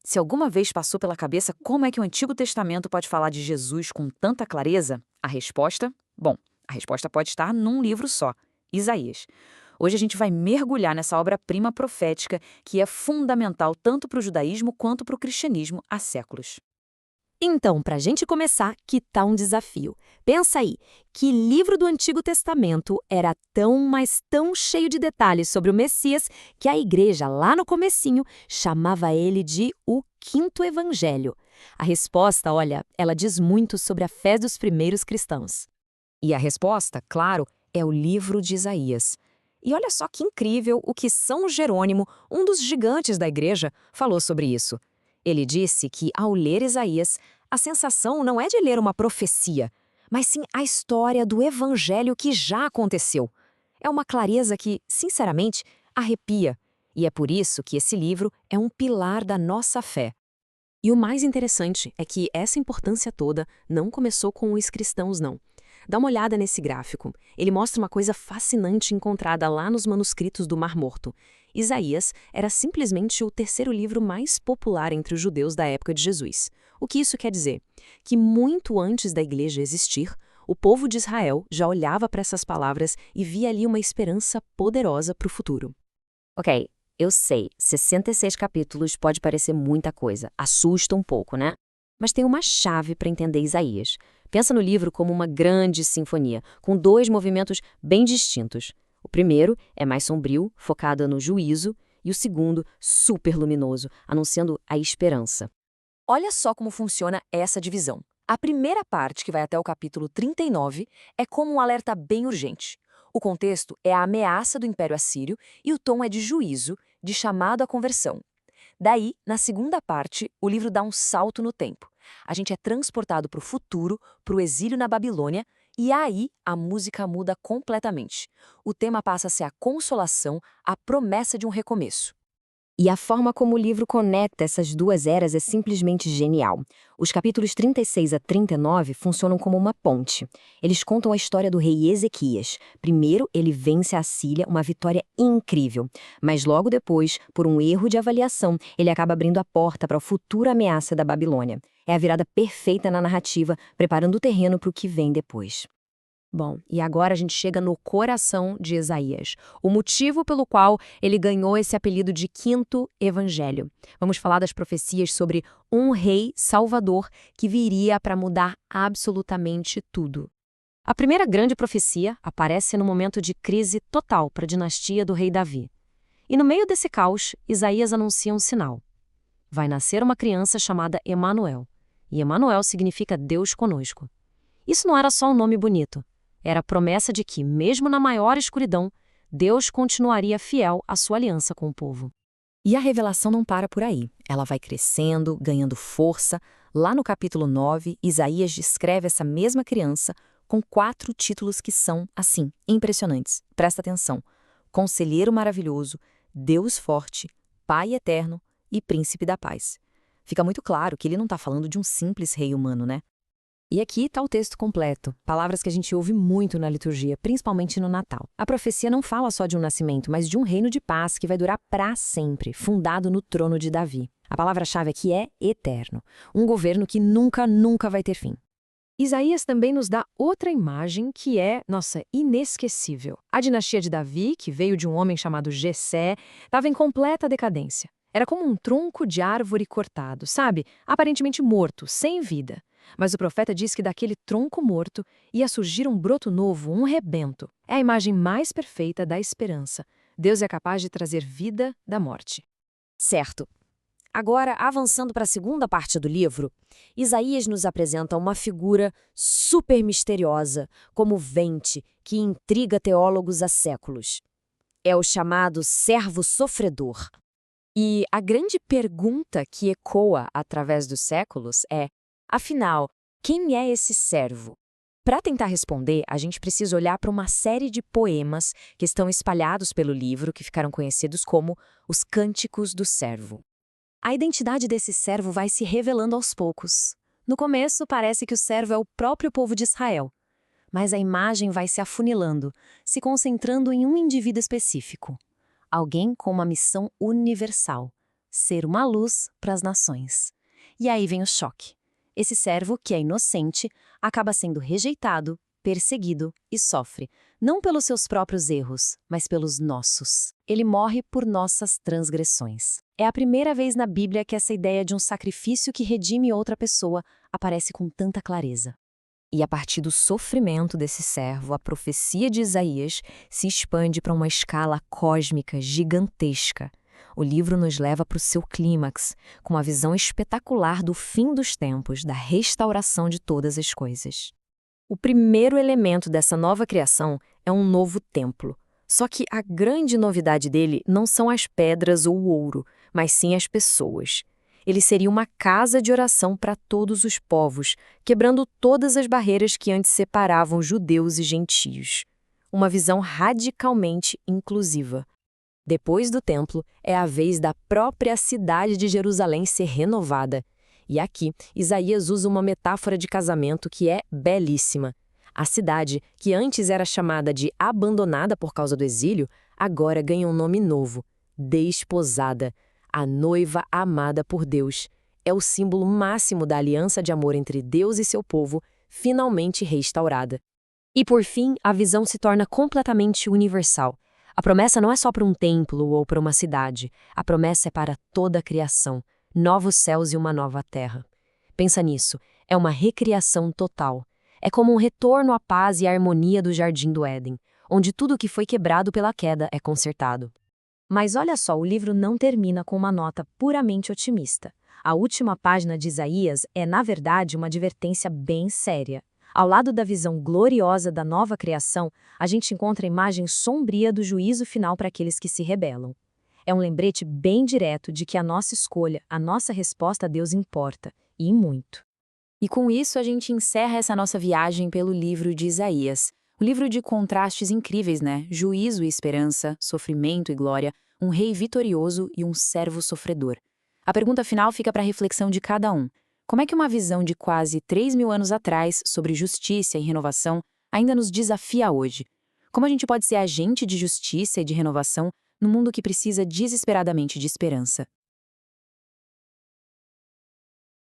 Se alguma vez passou pela cabeça como é que o Antigo Testamento pode falar de Jesus com tanta clareza, a resposta, bom, a resposta pode estar num livro só, Isaías. Hoje a gente vai mergulhar nessa obra-prima profética que é fundamental tanto para o judaísmo quanto para o cristianismo há séculos. Então, para a gente começar, que tal um desafio? Pensa aí, que livro do Antigo Testamento era tão, mas tão cheio de detalhes sobre o Messias que a igreja, lá no comecinho, chamava ele de o Quinto Evangelho? A resposta, olha, ela diz muito sobre a fé dos primeiros cristãos. E a resposta, claro, é o livro de Isaías. E olha só que incrível o que São Jerônimo, um dos gigantes da igreja, falou sobre isso. Ele disse que, ao ler Isaías, a sensação não é de ler uma profecia, mas sim a história do evangelho que já aconteceu. É uma clareza que, sinceramente, arrepia. E é por isso que esse livro é um pilar da nossa fé. E o mais interessante é que essa importância toda não começou com os cristãos, não. Dá uma olhada nesse gráfico. Ele mostra uma coisa fascinante encontrada lá nos manuscritos do Mar Morto. Isaías era simplesmente o terceiro livro mais popular entre os judeus da época de Jesus. O que isso quer dizer? Que muito antes da igreja existir, o povo de Israel já olhava para essas palavras e via ali uma esperança poderosa para o futuro. Ok, eu sei, 66 capítulos pode parecer muita coisa, assusta um pouco, né? Mas tem uma chave para entender Isaías. Pensa no livro como uma grande sinfonia, com dois movimentos bem distintos. O primeiro é mais sombrio, focado no juízo, e o segundo, super luminoso, anunciando a esperança. Olha só como funciona essa divisão. A primeira parte, que vai até o capítulo 39, é como um alerta bem urgente. O contexto é a ameaça do Império Assírio e o tom é de juízo, de chamado à conversão. Daí, na segunda parte, o livro dá um salto no tempo. A gente é transportado para o futuro, para o exílio na Babilônia, e aí a música muda completamente. O tema passa a ser a consolação, a promessa de um recomeço. E a forma como o livro conecta essas duas eras é simplesmente genial. Os capítulos 36 a 39 funcionam como uma ponte. Eles contam a história do rei Ezequias. Primeiro, ele vence a Síria, uma vitória incrível. Mas logo depois, por um erro de avaliação, ele acaba abrindo a porta para a futura ameaça da Babilônia. É a virada perfeita na narrativa, preparando o terreno para o que vem depois. Bom, e agora a gente chega no coração de Isaías, o motivo pelo qual ele ganhou esse apelido de Quinto Evangelho. Vamos falar das profecias sobre um rei salvador que viria para mudar absolutamente tudo. A primeira grande profecia aparece no momento de crise total para a dinastia do rei Davi. E no meio desse caos, Isaías anuncia um sinal. Vai nascer uma criança chamada Emanuel. E Emanuel significa Deus conosco. Isso não era só um nome bonito. Era a promessa de que, mesmo na maior escuridão, Deus continuaria fiel à sua aliança com o povo. E a revelação não para por aí. Ela vai crescendo, ganhando força. Lá no capítulo 9, Isaías descreve essa mesma criança com 4 títulos que são, assim, impressionantes. Presta atenção. Conselheiro maravilhoso, Deus forte, Pai eterno e Príncipe da paz. Fica muito claro que ele não está falando de um simples rei humano, né? E aqui está o texto completo, palavras que a gente ouve muito na liturgia, principalmente no Natal. A profecia não fala só de um nascimento, mas de um reino de paz que vai durar para sempre, fundado no trono de Davi. A palavra-chave aqui é eterno, um governo que nunca, nunca vai ter fim. Isaías também nos dá outra imagem que é, nossa, inesquecível. A dinastia de Davi, que veio de um homem chamado Jessé, estava em completa decadência. Era como um tronco de árvore cortado, sabe? Aparentemente morto, sem vida. Mas o profeta diz que daquele tronco morto ia surgir um broto novo, um rebento. É a imagem mais perfeita da esperança. Deus é capaz de trazer vida da morte. Certo. Agora, avançando para a segunda parte do livro, Isaías nos apresenta uma figura super misteriosa, comovente, que intriga teólogos há séculos. É o chamado servo sofredor. E a grande pergunta que ecoa através dos séculos é: afinal, quem é esse servo? Para tentar responder, a gente precisa olhar para uma série de poemas que estão espalhados pelo livro, que ficaram conhecidos como os Cânticos do Servo. A identidade desse servo vai se revelando aos poucos. No começo, parece que o servo é o próprio povo de Israel, mas a imagem vai se afunilando, se concentrando em um indivíduo específico. Alguém com uma missão universal: ser uma luz para as nações. E aí vem o choque. Esse servo, que é inocente, acaba sendo rejeitado, perseguido e sofre, não pelos seus próprios erros, mas pelos nossos. Ele morre por nossas transgressões. É a primeira vez na Bíblia que essa ideia de um sacrifício que redime outra pessoa aparece com tanta clareza. E a partir do sofrimento desse servo, a profecia de Isaías se expande para uma escala cósmica gigantesca. O livro nos leva para o seu clímax, com uma visão espetacular do fim dos tempos, da restauração de todas as coisas. O primeiro elemento dessa nova criação é um novo templo. Só que a grande novidade dele não são as pedras ou o ouro, mas sim as pessoas. Ele seria uma casa de oração para todos os povos, quebrando todas as barreiras que antes separavam judeus e gentios. Uma visão radicalmente inclusiva. Depois do templo, é a vez da própria cidade de Jerusalém ser renovada. E aqui, Isaías usa uma metáfora de casamento que é belíssima. A cidade, que antes era chamada de abandonada por causa do exílio, agora ganha um nome novo: desposada, a noiva amada por Deus. É o símbolo máximo da aliança de amor entre Deus e seu povo, finalmente restaurada. E por fim, a visão se torna completamente universal. A promessa não é só para um templo ou para uma cidade. A promessa é para toda a criação, novos céus e uma nova terra. Pensa nisso, é uma recriação total. É como um retorno à paz e à harmonia do Jardim do Éden, onde tudo que foi quebrado pela queda é consertado. Mas olha só, o livro não termina com uma nota puramente otimista. A última página de Isaías é, na verdade, uma advertência bem séria. Ao lado da visão gloriosa da nova criação, a gente encontra a imagem sombria do juízo final para aqueles que se rebelam. É um lembrete bem direto de que a nossa escolha, a nossa resposta a Deus importa, e muito. E com isso a gente encerra essa nossa viagem pelo livro de Isaías. Um livro de contrastes incríveis, né? Juízo e esperança, sofrimento e glória, um rei vitorioso e um servo sofredor. A pergunta final fica para a reflexão de cada um. Como é que uma visão de quase 3.000 anos atrás sobre justiça e renovação ainda nos desafia hoje? Como a gente pode ser agente de justiça e de renovação num mundo que precisa desesperadamente de esperança?